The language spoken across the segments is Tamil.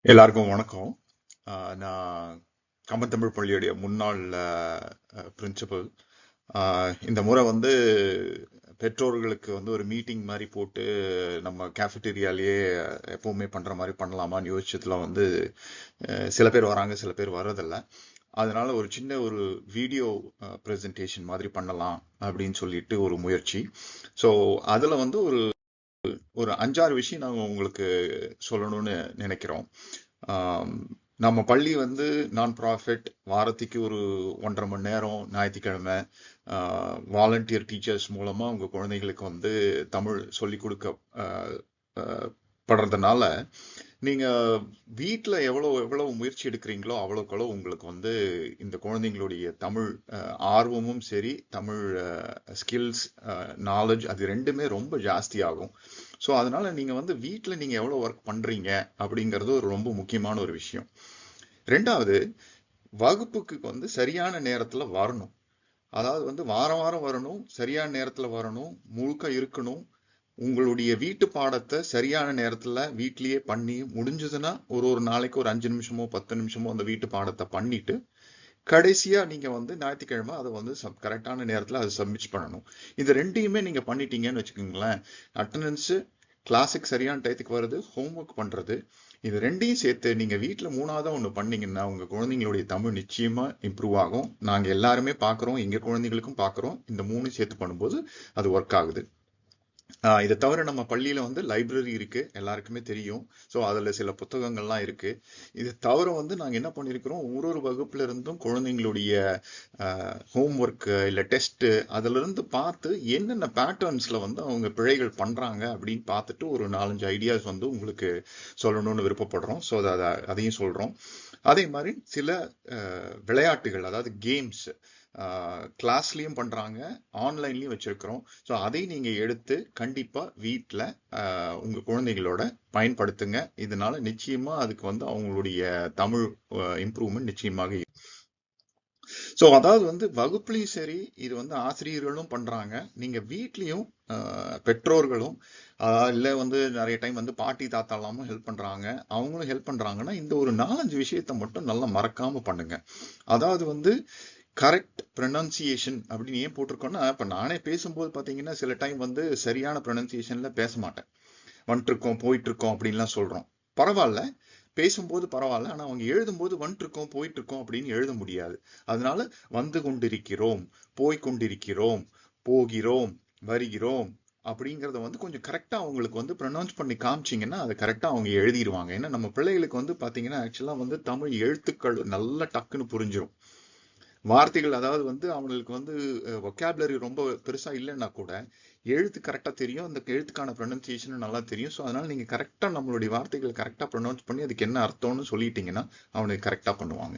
எல்லாருக்கும் வணக்கம். நான் கம்பன் தமிழ் பள்ளியுடைய முன்னாள் பிரின்சிபல். இந்த முறை வந்து பெற்றோர்களுக்கு வந்து ஒரு மீட்டிங் மாதிரி போட்டு நம்ம கேஃபிட்டீரியாலேயே எப்பவுமே பண்ற மாதிரி பண்ணலாமான்னு யோசிச்சதுல வந்து சில பேர் வராங்க, சில பேர் வர்றதில்ல. அதனால ஒரு சின்ன ஒரு வீடியோ ப்ரெசன்டேஷன் மாதிரி பண்ணலாம் அப்படின்னு சொல்லிட்டு ஒரு முயற்சி. ஸோ அதில் வந்து ஒரு ஒரு 5-6 விஷயம் நாங்கள் உங்களுக்கு சொல்லணும்னு நினைக்கிறோம். ஆம், நம்ம பள்ளி வந்து நான் ப்ராஃபிட், வாரத்துக்கு ஒரு 1.5 மணி நேரம் ஞாயிற்றுக்கிழமை வாலண்டியர் டீச்சர்ஸ் மூலமா உங்க குழந்தைகளுக்கு வந்து தமிழ் சொல்லிக் கொடுக்க படுறதுனால நீங்க வீட்டில் எவ்வளவு எவ்வளவு முயற்சி எடுக்கிறீங்களோ அவ்வளோக்கு உங்களுக்கு வந்து இந்த குழந்தைங்களுடைய தமிழ் ஆர்வமும் சரி, தமிழ் ஸ்கில்ஸ், நாலேஜ் அது ரெண்டுமே ரொம்ப ஜாஸ்தி ஆகும். ஸோ அதனால நீங்க வந்து வீட்டில் நீங்க எவ்வளவு ஒர்க் பண்றீங்க அப்படிங்கிறது ஒரு ரொம்ப முக்கியமான ஒரு விஷயம். ரெண்டாவது, வகுப்புக்கு வந்து சரியான நேரத்துல வரணும். அதாவது வந்து வாரம் வாரம் வரணும், சரியான நேரத்துல வரணும், முழுக்க இருக்கணும். உங்களுடைய வீட்டு பாடத்தை சரியான நேரத்துல வீட்லயே பண்ணி முடிஞ்சதுன்னா ஒரு ஒரு நாளைக்கு ஒரு 5 நிமிஷமோ 10 நிமிஷமோ அந்த வீட்டு பாடத்தை பண்ணிட்டு கடைசியா நீங்க வந்து ஞாயிற்றுக்கிழமை அதை வந்து கரெக்டான நேரத்துல அதை சப்மிட் பண்ணணும். இது ரெண்டையுமே நீங்க பண்ணிட்டீங்கன்னு வச்சுக்கோங்களேன், அட்டண்டன்ஸ், கிளாஸுக்கு சரியான டயத்துக்கு வருது, ஹோம்ஒர்க் பண்றது, இது ரெண்டையும் சேர்த்து நீங்க வீட்டுல மூணாவதா ஒண்ணு பண்ணீங்கன்னா உங்க குழந்தைங்களுடைய தமிழ் நிச்சயமா இம்ப்ரூவ் ஆகும். நாங்க எல்லாருமே பாக்குறோம், எங்க குழந்தைகளுக்கும் பாக்குறோம், இந்த மூணு சேர்த்து பண்ணும்போது அது ஒர்க் ஆகுது. இதை தவிர நம்ம பள்ளியில வந்து லைப்ரரி இருக்கு, எல்லாருக்குமே தெரியும். ஸோ அதுல சில புத்தகங்கள்லாம் இருக்கு. இதை தவிர வந்து நாங்க என்ன பண்ணிருக்கிறோம், ஒரு ஒரு வகுப்புல இருந்தும் குழந்தைங்களுடைய ஹோம்ஒர்க் இல்ல டெஸ்ட் அதுல இருந்து பார்த்து என்னென்ன பேட்டர்ன்ஸ்ல வந்து அவங்க பிழைகள் பண்றாங்க அப்படின்னு பார்த்துட்டு ஒரு 4-5 ஐடியாஸ் வந்து உங்களுக்கு சொல்லணும்னு விருப்பப்படுறோம். ஸோ அதையும் சொல்றோம். அதே மாதிரி சில விளையாட்டுகள், அதாவது கேம்ஸ் கிளாஸ்லயும் பண்றாங்க, ஆன்லைன்லயும் வச்சிருக்கிறோம். ஸோ அதை நீங்க எடுத்து கண்டிப்பா வீட்டில் உங்க குழந்தைகளோட பயன்படுத்துங்க. இதனால நிச்சயமா அதுக்கு வந்து அவங்களுடைய தமிழ் இம்ப்ரூவ்மெண்ட் நிச்சயமாக. ஸோ அதாவது வந்து வகுப்புலையும் சரி, இது வந்து ஆசிரியர்களும் பண்றாங்க, நீங்க வீட்லயும் பெற்றோர்களும் இல்லை வந்து நிறைய டைம் வந்து பாட்டி தாத்தா எல்லாமும் ஹெல்ப் பண்றாங்க, அவங்களும் ஹெல்ப் பண்றாங்கன்னா இந்த ஒரு 4-5 விஷயத்த மட்டும் நல்லா மறக்காம பண்ணுங்க. அதாவது வந்து கரெக்ட் ப்ரொனன்சியேஷன் அப்படின்னு ஏன் போட்டிருக்கோம்னா, இப்ப நானே பேசும்போது பாத்தீங்கன்னா சில டைம் வந்து சரியான ப்ரொனன்சியேஷன்ல பேச மாட்டேன். வந்துட்டு இருக்கோம், போயிட்டு இருக்கோம் அப்படின்லாம் சொல்றோம். பரவாயில்ல, பேசும்போது பரவாயில்ல, ஆனா அவங்க எழுதும்போது வந்துட்டு இருக்கோம் போயிட்டு இருக்கோம் அப்படின்னு எழுத முடியாது. அதனால வந்து கொண்டிருக்கிறோம், போய் கொண்டிருக்கிறோம், போகிறோம், வருகிறோம் அப்படிங்கறத வந்து கொஞ்சம் கரெக்டா அவங்களுக்கு வந்து ப்ரொனவுன்ஸ் பண்ணி காமிச்சீங்கன்னா அதை கரெக்டா அவங்க எழுதிடுவாங்க. ஏன்னா நம்ம பிள்ளைகளுக்கு வந்து பாத்தீங்கன்னா ஆக்சுவலா வந்து தமிழ் எழுத்துக்கள் நல்ல டக்குன்னு புரிஞ்சிடும். வார்த்தைகள், அதாவது வந்து அவங்களுக்கு வந்து வொக்காபுலரி ரொம்ப பெருசா இல்லைன்னா கூட எழுத்து கரெக்டா தெரியும், அந்த எழுத்துக்கான ப்ரொனன்சியேஷன் நல்லா தெரியும். ஸோ அதனால நீங்க கரெக்டா நம்மளுடைய வார்த்தைகளை கரெக்டா ப்ரொனவுன்ஸ் பண்ணி அதுக்கு என்ன அர்த்தம்னு சொல்லிட்டீங்கன்னா அவனுக்கு கரெக்டா பண்ணுவாங்க.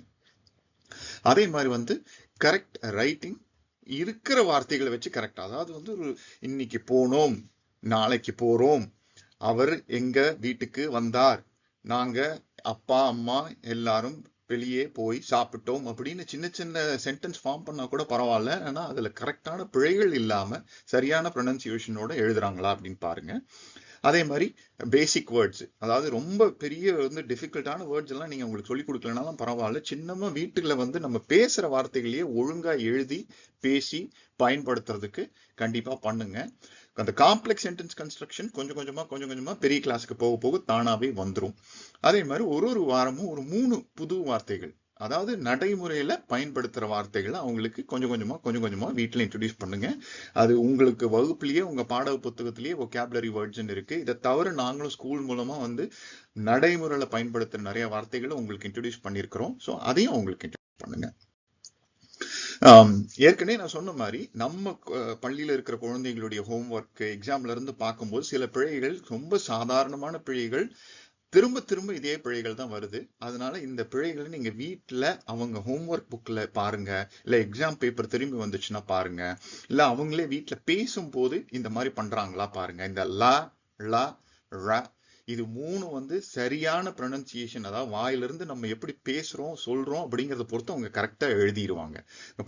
அதே மாதிரி வந்து கரெக்ட் ரைட்டிங், இருக்கிற வார்த்தைகளை வச்சு கரெக்டா, அதாவது வந்து ஒரு இன்னைக்கு போனோம், நாளைக்கு போறோம், அவர் எங்க வீட்டுக்கு வந்தார், நாங்க அப்பா அம்மா எல்லாரும் வெளியே போய் சாப்பிட்டோம் அப்படின்னு சின்ன சின்ன சென்டென்ஸ் ஃபார்ம் பண்ணா கூட பரவாயில்ல. ஆனா அதுல கரெக்டான பிழைகள் இல்லாம சரியான ப்ரொனன்சியேஷனோட எழுதுறாங்களா அப்படின்னு பாருங்க. அதே மாதிரி பேசிக் வேர்ட்ஸ், அதாவது ரொம்ப பெரிய வந்து டிஃபிகல்ட்டான வேர்ட்ஸ் எல்லாம் நீங்க உங்களுக்கு சொல்லிக் கொடுக்கலனாலும் பரவாயில்ல, சின்னமா வீட்டுல வந்து நம்ம பேசுற வார்த்தைகளையே ஒழுங்கா எழுதி பேசி பயன்படுத்துறதுக்கு கண்டிப்பா பண்ணுங்க. அந்த காம்ப்ளெக்ஸ் சென்டென்ஸ் கன்ஸ்ட்ரக்ஷன் கொஞ்சம் கொஞ்சமா கொஞ்சம் கொஞ்சமா பெரிய கிளாஸுக்கு போக போக தானாவே வந்துடும். அதே மாதிரி ஒரு ஒரு வாரமும் ஒரு 3 புது வார்த்தைகள், அதாவது நடைமுறையில பயன்படுத்துற வார்த்தைகளை அவங்களுக்கு கொஞ்சம் கொஞ்சமா கொஞ்சம் கொஞ்சமா வீட்டுல இன்ட்ரடியூஸ் பண்ணுங்க. அது உங்களுக்கு வகுப்புலயே உங்க பாட புத்தகத்திலேயே vocabulary words இருக்கு. இதை தவிர நாங்களும் ஸ்கூல் மூலமா வந்து நடைமுறையில பயன்படுத்துற நிறைய வார்த்தைகளை உங்களுக்கு இன்ட்ரடியூஸ் பண்ணிருக்கிறோம். ஸோ அதையும் உங்களுக்கு இன்ட்ரடியூஸ் பண்ணுங்க. ஏற்கனவே நான் சொன்ன மாதிரி நம்ம பள்ளியில இருக்கிற குழந்தைகளுடைய ஹோம்ஒர்க் எக்ஸாம்ல இருந்து பார்க்கும்போது சில பிழைகள் ரொம்ப சாதாரணமான பிழைகள், திரும்ப திரும்ப இதே பிழைகள் தான் வருது. அதனால இந்த பிழைகளை நீங்க வீட்டுல அவங்க ஹோம்ஒர்க் புக்ல பாருங்க, இல்ல எக்ஸாம் பேப்பர் திரும்பி வந்துச்சுன்னா பாருங்க, இல்ல அவங்களே வீட்டுல பேசும்போது இந்த மாதிரி பண்றாங்களா பாருங்க. இந்த ல, ல, ர, இது 3 வந்து சரியான ப்ரொனன்சியேஷன், அதாவது வாயிலிருந்து நம்ம எப்படி பேசுறோம் சொல்றோம் அப்படிங்கறத பொறுத்து அவங்க கரெக்டா எழுதிடுவாங்க.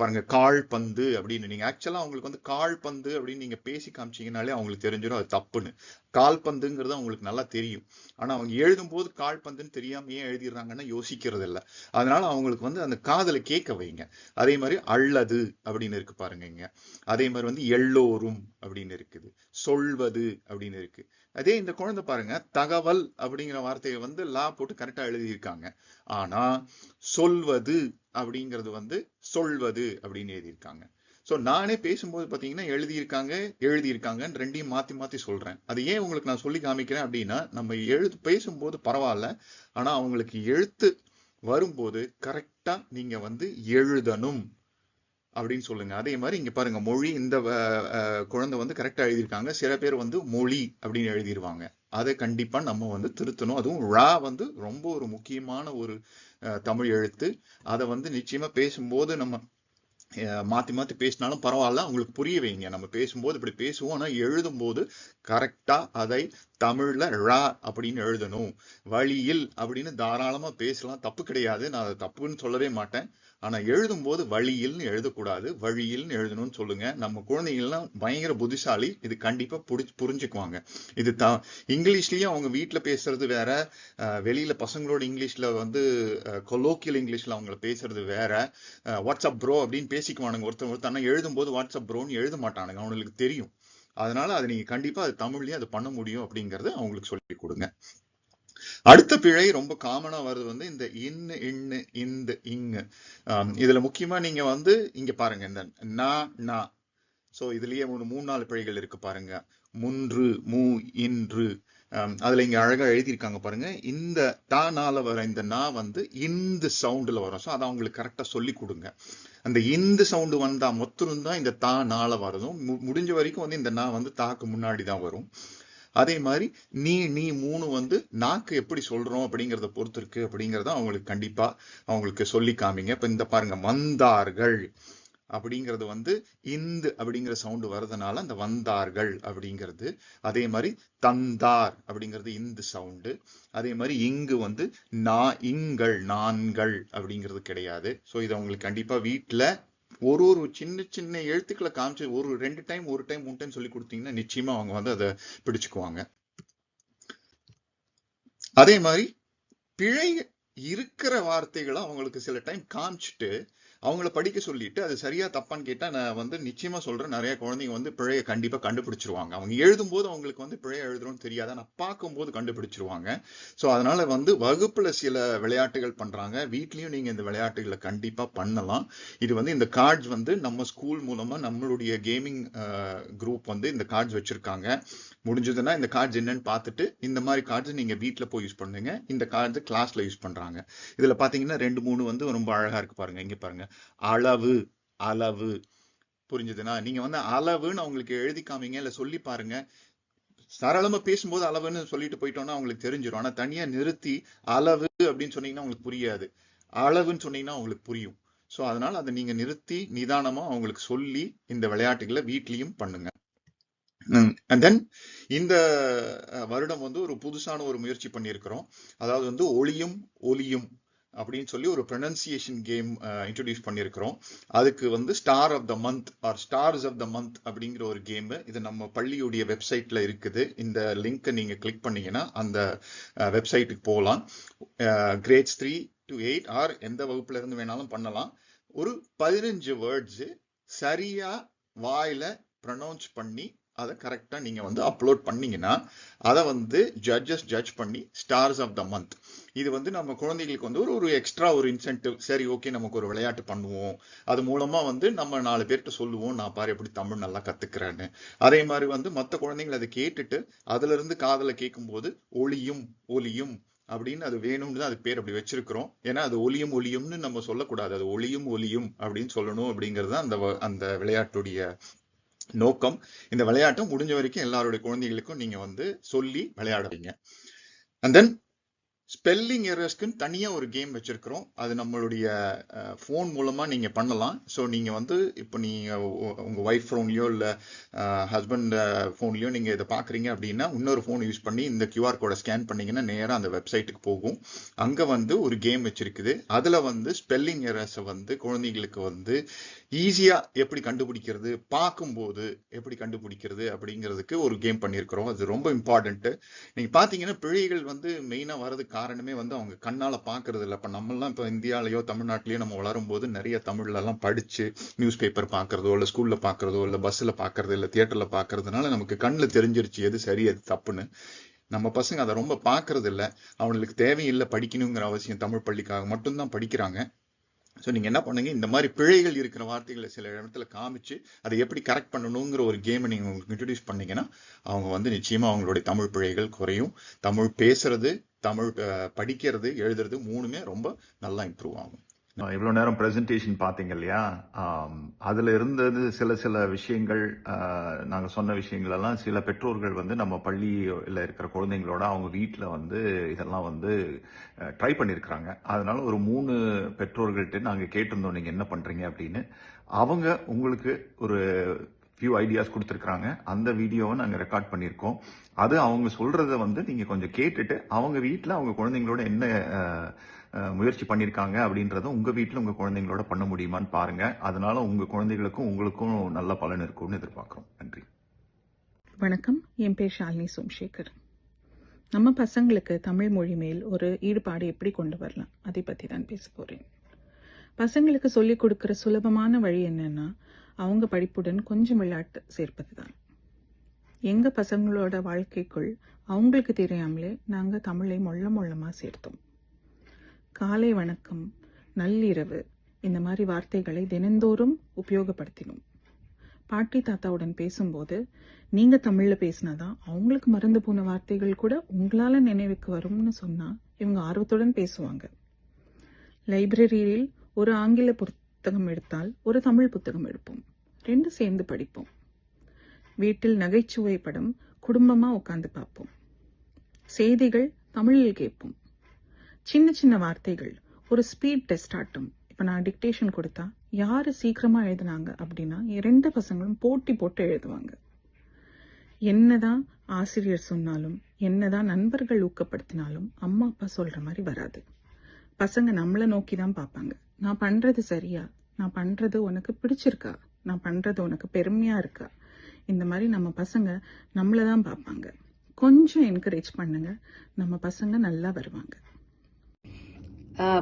பாருங்க, கால் பந்து அப்படின்னு நீங்க ஆக்சுவலா அவங்களுக்கு வந்து கால் பந்து அப்படின்னு நீங்க பேசி காமிச்சீங்கனாலே அவங்களுக்கு தெரிஞ்சிடும் அது தப்புன்னு. கால்பந்துங்கிறது அவங்களுக்கு நல்லா தெரியும். ஆனா அவங்க எழுதும் போது கால்பந்துன்னு தெரியாம ஏன் எழுதிடுறாங்கன்னா யோசிக்கிறது இல்ல. அதனால அவங்களுக்கு வந்து அந்த காதுல கேட்க வைங்க. அதே மாதிரி அல்லது அப்படின்னு இருக்கு பாருங்க இங்க. அதே மாதிரி வந்து எல்லோரும் அப்படின்னு இருக்குது, சொல்வது அப்படின்னு இருக்கு. அதே இந்த குழந்தை பாருங்க, தகவல் அப்படிங்கிற வார்த்தையை வந்து லா போட்டு கரெக்டா எழுதியிருக்காங்க. ஆனா சொல்வது அப்படிங்கிறது வந்து சொல்வது அப்படின்னு எழுதியிருக்காங்க. சோ நானே பேசும்போது பாத்தீங்கன்னா எழுதியிருக்காங்கன்னு ரெண்டையும் மாத்தி மாத்தி சொல்றேன். அது ஏன் உங்களுக்கு நான் சொல்லி காமிக்கிறேன் அப்படின்னா, நம்ம பேசும்போது பரவாயில்ல, ஆனா அவங்களுக்கு எழுத்து வரும்போது கரெக்டா நீங்க வந்து எழுதணும் அப்படின்னு சொல்லுங்க. அதே மாதிரி இங்க பாருங்க, மொழி இந்த குழந்தை வந்து கரெக்டா எழுதியிருக்காங்க. சில பேர் வந்து மொழி அப்படின்னு எழுதிருவாங்க. அதை கண்டிப்பா நம்ம வந்து திருத்தணும். அதுவும் ழா வந்து ரொம்ப ஒரு முக்கியமான ஒரு தமிழ் எழுத்து. அதை வந்து நிச்சயமா பேசும்போது நம்ம மாத்தி மாத்தி பேசினாலும் பரவாயில்ல, அவங்களுக்கு புரிய வைங்க. நம்ம பேசும்போது இப்படி பேசுவோம், ஆனா எழுதும்போது கரெக்டா அதை தமிழ்ல ழ அப்படின்னு எழுதணும். வழியில் அப்படின்னு தாராளமா பேசலாம், தப்பு கிடையாது. நான் அதை தப்புன்னு சொல்லவே மாட்டேன். ஆனா எழுதும்போது வழியில்னு எழுதக்கூடாது, வழியில்னு எழுதணும்னு சொல்லுங்க. நம்ம குழந்தைங்கள்லாம் பயங்கர புத்திசாலி, இது கண்டிப்பா புரிஞ்சுக்குவாங்க. இது இங்கிலீஷ்லயும் அவங்க வீட்டுல பேசுறது வேற, வெளியில பசங்களோட இங்கிலீஷ்ல வந்து கொலோக்கியல் இங்கிலீஷ்ல அவங்க பேசுறது வேற. வாட்ஸ்அப் ப்ரோ அப்படின்னு பேசிக்குவானுங்க ஒருத்தர். ஆனா எழுதும்போது வாட்ஸ்அப் ப்ரோன்னு எழுத மாட்டானுங்க, அவங்களுக்கு தெரியும். அதனால அதை நீங்க கண்டிப்பா அது தமிழ்லயே அது பண்ண முடியும் அப்படிங்கறது அவங்களுக்கு சொல்லி கொடுங்க. அடுத்த பிழை ரொம்ப காமனா வருது வந்து இந்த இன்னு இன்னு இந்த இங்கு. இதுல முக்கியமா நீங்க வந்து இங்க பாருங்க, இந்த நா. சோ இதுலயே ஒரு 3-4 பிழைகள் இருக்கு பாருங்க. முன்று, மூ, இன்று. அதுல இங்க அழகா எழுதியிருக்காங்க பாருங்க. இந்த தானால வர இந்த நா வந்து இந்த சவுண்ட்ல வரும். சோ அதை அவங்களுக்கு கரெக்டா சொல்லி கொடுங்க. அந்த இந்த சவுண்டு வந்தா மொத்தம் தான் இந்த தா நாள வரதும். முடிஞ்ச வரைக்கும் வந்து இந்த நா வந்து தாக்கு முன்னாடி தான் வரும். அதே மாதிரி நீ மூணு வந்து நாக்கு எப்படி சொல்றோம் அப்படிங்கறத பொறுத்து இருக்கு அப்படிங்கறத அவங்களுக்கு கண்டிப்பா அவங்களுக்கு சொல்லி காமிங்க. இப்ப இந்த பாருங்க, வந்தார்கள் அப்படிங்கிறது வந்து இந்த அப்படிங்கிற சவுண்டு வர்றதுனால அந்த வந்தார்கள் அப்படிங்கிறது. அதே மாதிரி தந்தார் அப்படிங்கிறது இந்த சவுண்டு. அதே மாதிரி இங்கு வந்து இங்கள் நான்கள் அப்படிங்கிறது கிடையாது. சோ இது அவங்களுக்கு கண்டிப்பா வீட்டுல ஒரு சின்ன சின்ன எழுத்துக்களை காமிச்சு ஒரு 2 டைம் 1 டைம் 3 டைம் சொல்லி கொடுத்தீங்கன்னா நிச்சயமா அவங்க வந்து அதை பிடிச்சுக்குவாங்க. அதே மாதிரி பிழை இருக்கிற வார்த்தைகளை அவங்களுக்கு சில டைம் காமிச்சிட்டு அவங்கள படிக்க சொல்லிட்டு அது சரியா தப்பான்னு கேட்டா நான் வந்து நிச்சயமா சொல்றேன், நிறைய குழந்தைங்க வந்து பிழையை கண்டிப்பா கண்டுபிடிச்சிருவாங்க. அவங்க எழுதும் போது அவங்களுக்கு வந்து பிழையை எழுதுறோம்னு தெரியாத, நான் பார்க்கும்போது கண்டுபிடிச்சிருவாங்க. சோ அதனால வந்து வகுப்புல சில விளையாட்டுகள் பண்றாங்க, வீட்லயும் நீங்க இந்த விளையாட்டுகளை கண்டிப்பா பண்ணலாம். இது வந்து இந்த கார்ட்ஸ் வந்து நம்ம ஸ்கூல் மூலமா நம்மளுடைய கேமிங் குரூப் வந்து இந்த கார்ட்ஸ் வச்சிருக்காங்க. முடிஞ்சதுன்னா இந்த கார்ட்ஸ் என்னன்னு பார்த்துட்டு இந்த மாதிரி கார்ட்ஸ் நீங்க வீட்டுல போய் யூஸ் பண்ணுங்க. இந்த கார்ட்ஸ் கிளாஸ்ல யூஸ் பண்றாங்க. இதுல பாத்தீங்கன்னா 2-3 வந்து ரொம்ப அழகா இருக்கு பாருங்க. இங்க பாருங்க, அளவு அளவு. புரிஞ்சுதுன்னா நீங்க வந்து அளவுன்னு அவங்களுக்கு எழுதி காமிங்க, இல்ல சொல்லி பாருங்க. சரளமா பேசும்போது அளவுன்னு சொல்லிட்டு போயிட்டோம்னா அவங்களுக்கு தெரிஞ்சிடும். ஆனா தனியா நிறுத்தி அளவு அப்படின்னு சொன்னீங்கன்னா அவங்களுக்கு புரியாது, அளவுன்னு சொன்னீங்கன்னா அவங்களுக்கு புரியும். சோ அதனால அதை நீங்க நிறுத்தி நிதானமா அவங்களுக்கு சொல்லி இந்த விளையாட்டுகளை வீட்லயும் பண்ணுங்க. அண்ட் தென் இந்த வருடம் வந்து ஒரு புதுசான ஒரு முயற்சி பண்ணியிருக்கிறோம். அதாவது வந்து ஒளியும் ஒலியும் அப்படின்னு சொல்லி ஒரு ப்ரொனன்சியேஷன் கேம் இன்ட்ரோடியூஸ் பண்ணியிருக்கிறோம். அதுக்கு வந்து star of the month or stars of the month அப்படிங்கிற ஒரு கேம் இது நம்ம பள்ளியுடைய வெப்சைட்ல இருக்குது. இந்த லிங்கை நீங்க கிளிக் பண்ணீங்கன்னா அந்த வெப்சைட்டுக்கு போகலாம். கிரேட்ஸ் 3 to 8 ஆர் எந்த வகுப்புல இருந்து வேணாலும் பண்ணலாம். ஒரு 15 வேர்ட்ஸ் சரியா வாயில ப்ரொனவுன்ஸ் பண்ணி அதை கரெக்டா நீங்க வந்து அப்லோட் பண்ணீங்கன்னா அதை வந்து ஜட்ஜ் பண்ணி ஸ்டார்ஸ் ஆஃப் த மந்த். இது வந்து நம்ம குழந்தைகளுக்கு வந்து ஒரு எக்ஸ்ட்ரா ஒரு இன்சென்டிவ். சரி, ஓகே, நமக்கு ஒரு விளையாட்டு பண்ணுவோம், அது மூலமா வந்து நம்ம 4 பேர்கிட்ட சொல்லுவோம், நான் பாரு எப்படி தமிழ் நல்லா கத்துக்கிறேன்னு. அதே மாதிரி வந்து மற்ற குழந்தைகள் அதை கேட்டுட்டு அதுல இருந்து காதல கேட்கும் போது ஒளியும் ஒலியும் அப்படின்னு அது வேணும்னு தான் அது பேர் அப்படி வச்சிருக்கிறோம். ஏன்னா அது ஒலியும் ஒலியும்னு நம்ம சொல்லக்கூடாது, அது ஒளியும் ஒலியும் அப்படின்னு சொல்லணும் அப்படிங்கிறது அந்த விளையாட்டுடைய நோக்கம். இந்த விளையாட்டும் முடிஞ்ச வரைக்கும் எல்லாருடைய குழந்தைகளுக்கும் நீங்க வந்து சொல்லி விளையாடுவீங்க. அண்ட் தென் ஸ்பெல்லிங் எரர்ஸ்க்குன்னு தனியாக ஒரு கேம் வச்சிருக்கிறோம். அது நம்மளுடைய ஃபோன் மூலமாக நீங்கள் பண்ணலாம். ஸோ நீங்கள் வந்து இப்போ நீங்கள் உங்கள் ஒய்ஃப் ஃபோன்லையோ இல்லை ஹஸ்பண்ட் ஃபோன்லையோ நீங்கள் இதை பார்க்குறீங்க அப்படின்னா இன்னொரு ஃபோன் யூஸ் பண்ணி இந்த கியூஆர் கோடை ஸ்கேன் பண்ணீங்கன்னா நேராக அந்த வெப்சைட்டுக்கு போகும். அங்கே வந்து ஒரு கேம் வச்சிருக்குது. அதில் வந்து ஸ்பெல்லிங் எரர்ஸை வந்து குழந்தைங்களுக்கு வந்து ஈஸியாக எப்படி கண்டுபிடிக்கிறது, பார்க்கும்போது எப்படி கண்டுபிடிக்கிறது அப்படிங்கிறதுக்கு ஒரு கேம் பண்ணியிருக்கிறோம். அது ரொம்ப இம்பார்ட்டன்ட்டு. நீங்கள் பார்த்தீங்கன்னா பிழைகள் வந்து மெயினாக வர்றதுக்கு காரணமே வந்து அவங்க கண்ணால் பார்க்கறது இல்லை. இப்போ நம்மளாம் இப்போ இந்தியாவிலையோ தமிழ்நாட்டிலையோ நம்ம வளரும்போது நிறைய தமிழ்லலாம் படித்து நியூஸ் பேப்பர் பார்க்குறதோ இல்லை ஸ்கூலில் பார்க்குறதோ இல்லை பஸ்ஸில் பார்க்குறது இல்லை தியேட்டரில் பார்க்கறதுனால நமக்கு கண்ணில் தெரிஞ்சிருச்சு எது சரி எது தப்புன்னு. நம்ம பசங்க அதை ரொம்ப பார்க்கறது இல்லை. அவங்களுக்கு தேவையில்லை படிக்கணுங்கிற அவசியம், தமிழ் பள்ளிக்காக மட்டும்தான் படிக்கிறாங்க. ஸோ நீங்கள் என்ன பண்ணுங்க, இந்த மாதிரி பிழைகள் இருக்கிற வார்த்தைகளை சில இடத்துல காமிச்சு அதை எப்படி கரெக்ட் பண்ணணுங்கிற ஒரு கேமை நீங்கள் உங்களுக்கு இன்ட்ரடியூஸ் பண்ணீங்கன்னா அவங்க வந்து நிச்சயமாக அவங்களுடைய தமிழ் பிழைகள் குறையும். தமிழ் பேசுறது, தமிழ் படிக்கிறது, எழுதுறது மூணுமே ரொம்ப நல்லா இம்ப்ரூவ் ஆகும். இவ்வளோ நேரம் ப்ரெசன்டேஷன் பார்த்தீங்க இல்லையா? அதில் இருந்தது சில விஷயங்கள், நாங்கள் சொன்ன விஷயங்கள் எல்லாம் சில பெற்றோர்கள் வந்து நம்ம பள்ளியில் இருக்கிற குழந்தைங்களோட அவங்க வீட்டில் வந்து இதெல்லாம் வந்து ட்ரை பண்ணியிருக்கிறாங்க. அதனால ஒரு 3 பெற்றோர்கள்ட்ட நாங்கள் கேட்டிருந்தோம் நீங்கள் என்ன பண்ணுறீங்க அப்படின்னு. அவங்க உங்களுக்கு ஒரு ஃபியூ ஐடியாஸ் கொடுத்துருக்குறாங்க. அந்த வீடியோவை நாங்கள் ரெக்கார்ட் பண்ணியிருக்கோம். அது அவங்க சொல்கிறத வந்து நீங்கள் கொஞ்சம் கேட்டுட்டு அவங்க வீட்டில் அவங்க குழந்தைங்களோட என்ன முயற்சி பண்ணியிருக்காங்க அப்படின்றத உங்கள் வீட்டில் உங்கள் குழந்தைங்களோட பண்ண முடியுமான்னு பாருங்க. அதனால உங்கள் குழந்தைகளுக்கும் உங்களுக்கும் நல்ல பலன் இருக்கும்னு எதிர்பார்க்குறோம். நன்றி. வணக்கம், என் பேர் ஷாலினி சோம்சேகர். நம்ம பசங்களுக்கு தமிழ் மொழி மேல் ஒரு ஈடுபாடு எப்படி கொண்டு வரலாம் அதை பற்றி தான் பேச போகிறேன். பசங்களுக்கு சொல்லிக் கொடுக்குற சுலபமான வழி என்னன்னா அவங்க படிப்புடன் கொஞ்சம் விளையாட்டு சேர்ப்பது தான். எங்கள் பசங்களோட வாழ்க்கைக்குள் அவங்களுக்கு தெரியாமலே நாங்கள் தமிழை மொள்ளமாக சேர்த்தோம். காலை வணக்கம், நள்ளிரவு இந்த மாதிரி வார்த்தைகளை தினந்தோறும் உபயோகப்படுத்தினோம். பாட்டி தாத்தாவுடன் பேசும்போது நீங்கள் தமிழில் பேசினாதான் அவங்களுக்கு மறந்து போன வார்த்தைகள் கூட உங்களால் நினைவுக்கு வரும்னு சொன்னால் இவங்க ஆர்வத்துடன் பேசுவாங்க. லைப்ரரியில் ஒரு ஆங்கில புத்தகம் எடுத்தால் ஒரு தமிழ் புத்தகம் எடுப்போம், 2 சேர்ந்து படிப்போம். வீட்டில் நகைச்சுவை படம் குடும்பமாக உட்காந்து பார்ப்போம். செய்திகள் தமிழில் கேட்போம். சின்ன சின்ன வார்த்தைகள் ஒரு ஸ்பீட் டெஸ்ட் ஆட்டும். இப்போ நான் டிக்டேஷன் கொடுத்தா யார் சீக்கிரமாக எழுதுனாங்க அப்படின்னா 2 பசங்களும் போட்டி போட்டு எழுதுவாங்க. என்னதான் ஆசிரியர் சொன்னாலும் என்னதான் நண்பர்கள் ஊக்கப்படுத்தினாலும் அம்மா அப்பா சொல்கிற மாதிரி வராது. பசங்க நம்மளை நோக்கி தான் பார்ப்பாங்க. நான் பண்ணுறது சரியா, நான் பண்ணுறது உனக்கு பிடிச்சிருக்கா, நான் பண்ணுறது உனக்கு பெருமையாக இருக்கா, இந்த மாதிரி நம்ம பசங்க நம்மளை தான் பார்ப்பாங்க. கொஞ்சம் என்கரேஜ் பண்ணுங்க, நம்ம பசங்க நல்லா வருவாங்க.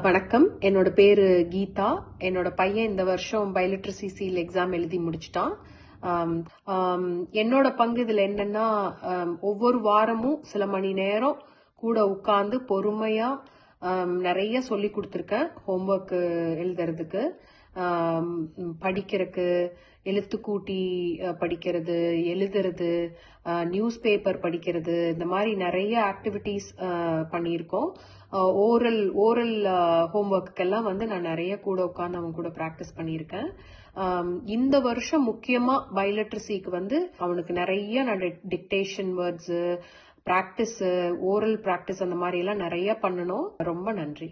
வணக்கம், என்னோட பேரு கீதா. என்னோட பையன் இந்த வருஷம் பயோலிட்ரசிசியில் எக்ஸாம் எழுதி முடிச்சிட்டான். என்னோட பங்கு இதுல என்னன்னா, ஒவ்வொரு வாரமும் சில மணி நேரம் கூட உட்கார்ந்து பொறுமையா நிறைய சொல்லி கொடுத்துருக்கேன். ஹோம்ஒர்க் எழுதுறதுக்கு, படிக்கிறதுக்கு, எழுத்துக்கூட்டி படிக்கிறது, எழுதுறது, நியூஸ் பேப்பர் படிக்கிறது, இந்த மாதிரி நிறைய ஆக்டிவிட்டிஸ் பண்ணியிருக்கோம். ஓரல் ஹோம்ஒர்க்கெல்லாம் வந்து நான் நிறைய கூட உட்காந்து அவங்க கூட ப்ராக்டிஸ் பண்ணியிருக்கேன். இந்த வருஷம் முக்கியமா பயோலிட்ரசிக்கு வந்து அவனுக்கு நிறைய நான் dictation words practice, oral practice அந்த மாதிரி எல்லாம் நிறைய பண்ணணும். ரொம்ப நன்றி.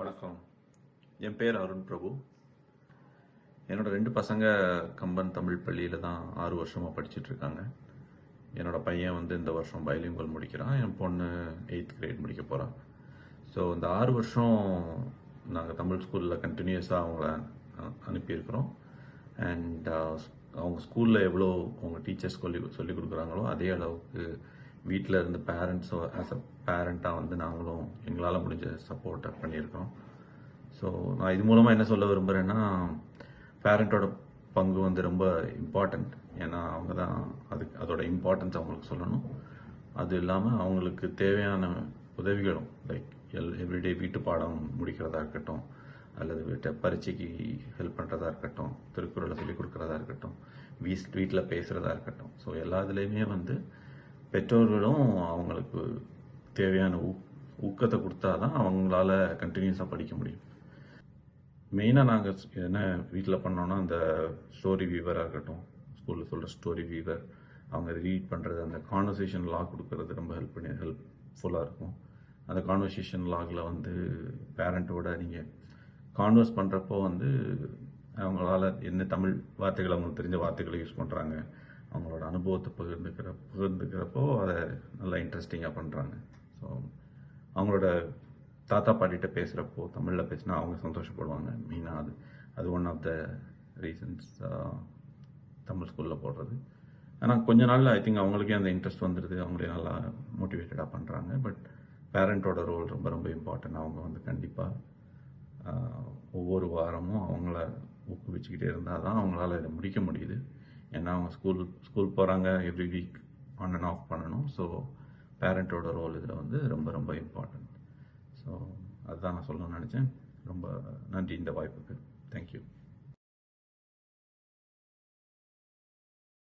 வணக்கம், என் பேர் அருண் பிரபு. என்னோட 2 பசங்க கம்பன் தமிழ் பள்ளியில் தான் 6 வருஷமாக படிச்சுட்டு இருக்காங்க. என்னோட பையன் வந்து இந்த வருஷம் பைலிங்குவல் முடிக்கிறான். என் பொண்ணு 8th கிரேட் முடிக்க போகிறான். ஸோ இந்த 6 வருஷம் நாங்கள் தமிழ் ஸ்கூலில் கண்டினியூஸாக அவங்கள அனுப்பியிருக்கிறோம். அண்ட் அவங்க ஸ்கூலில் எவ்வளோ அவங்க டீச்சர்ஸ் சொல்லி கொடுக்குறாங்களோ அதே அளவுக்கு வீட்டில் இருந்து பேரண்ட்ஸோ ஆஸ் அ பேரண்ட்டாக வந்து நாங்களும் எங்களால் முடிஞ்ச சப்போர்ட்டை பண்ணியிருக்கிறோம். ஸோ நான் இது மூலமாக என்ன சொல்ல விரும்புகிறேன்னா, பேரண்ட்டோட பங்கு வந்து ரொம்ப இம்பார்ட்டண்ட். ஏன்னா அவங்க தான் அதோட இம்பார்ட்டன்ஸ் அவங்களுக்கு சொல்லணும். அது இல்லாமல் அவங்களுக்கு தேவையான உதவிகளும் லைக் எவ்ரிடே வீட்டு பாடம் முடிக்கிறதா இருக்கட்டும், அல்லது பரீட்சைக்கு ஹெல்ப் பண்ணுறதா இருக்கட்டும், திருக்குறளை சொல்லிக் கொடுக்குறதா இருக்கட்டும், வீட்டில் பேசுகிறதா இருக்கட்டும். ஸோ எல்லா இதுலேயுமே வந்து பெற்றோர்களும் அவங்களுக்கு தேவையான ஊக்கத்தை கொடுத்தா தான் அவங்களால கண்டினியூஸாக படிக்க முடியும். மெயினாக நாங்கள் என்ன வீட்டில் பண்ணோன்னா, அந்த ஸ்டோரி வீவராக இருக்கட்டும், ஸ்கூலில் சொல்கிற ஸ்டோரி வீவர், அவங்க ரீட் பண்ணுறது, அந்த கான்வர்சேஷன் லாக் கொடுக்கறது ரொம்ப ஹெல்ப்ஃபுல்லாக இருக்கும். அந்த கான்வர்சேஷன் லாகில் வந்து பேரண்ட்டோட நீங்கள் கான்வர்ஸ் பண்ணுறப்போ வந்து அவங்களால என்ன தமிழ் வார்த்தைகள் அவங்களுக்கு தெரிஞ்ச வார்த்தைகளை யூஸ் பண்ணுறாங்க, அவங்களோட அனுபவத்தை பகிர்ந்துக்கிறப்போ அதை நல்லா இன்ட்ரெஸ்டிங்காக பண்ணுறாங்க. ஸோ அவங்களோட தாத்தா பாட்டிகிட்ட பேசுகிறப்போ தமிழில் பேசினா அவங்க சந்தோஷப்படுவாங்க. மெயினாக அது one of the reasons Tamil ஸ்கூலில் போடுறது. ஆனால் கொஞ்ச நாளில் ஐ திங்க் அவங்களுக்கே அந்த இன்ட்ரெஸ்ட் வந்துடுது, அவங்களே நல்லா மோட்டிவேட்டடாக பண்ணுறாங்க. பட் பேரண்ட்டோட ரோல் ரொம்ப ரொம்ப இம்பார்ட்டன்ட். அவங்க வந்து கண்டிப்பாக ஒவ்வொரு வாரமும் அவங்கள ஊக்குவிச்சுக்கிட்டே இருந்தால் தான் அவங்களால இதை முடிக்க முடியுது. ஏன்னா அவங்க ஸ்கூல் போகிறாங்க, every week on and half பண்ணணும். ஸோ பேரண்ட்டோட ரோல் இதில் வந்து ரொம்ப ரொம்ப இம்பார்ட்டன்ட். ஸோ அதுதான் நான் சொல்லணும்னு நினச்சேன். ரொம்ப நன்றி இந்த வாய்ப்புக்கு. தேங்க்யூ.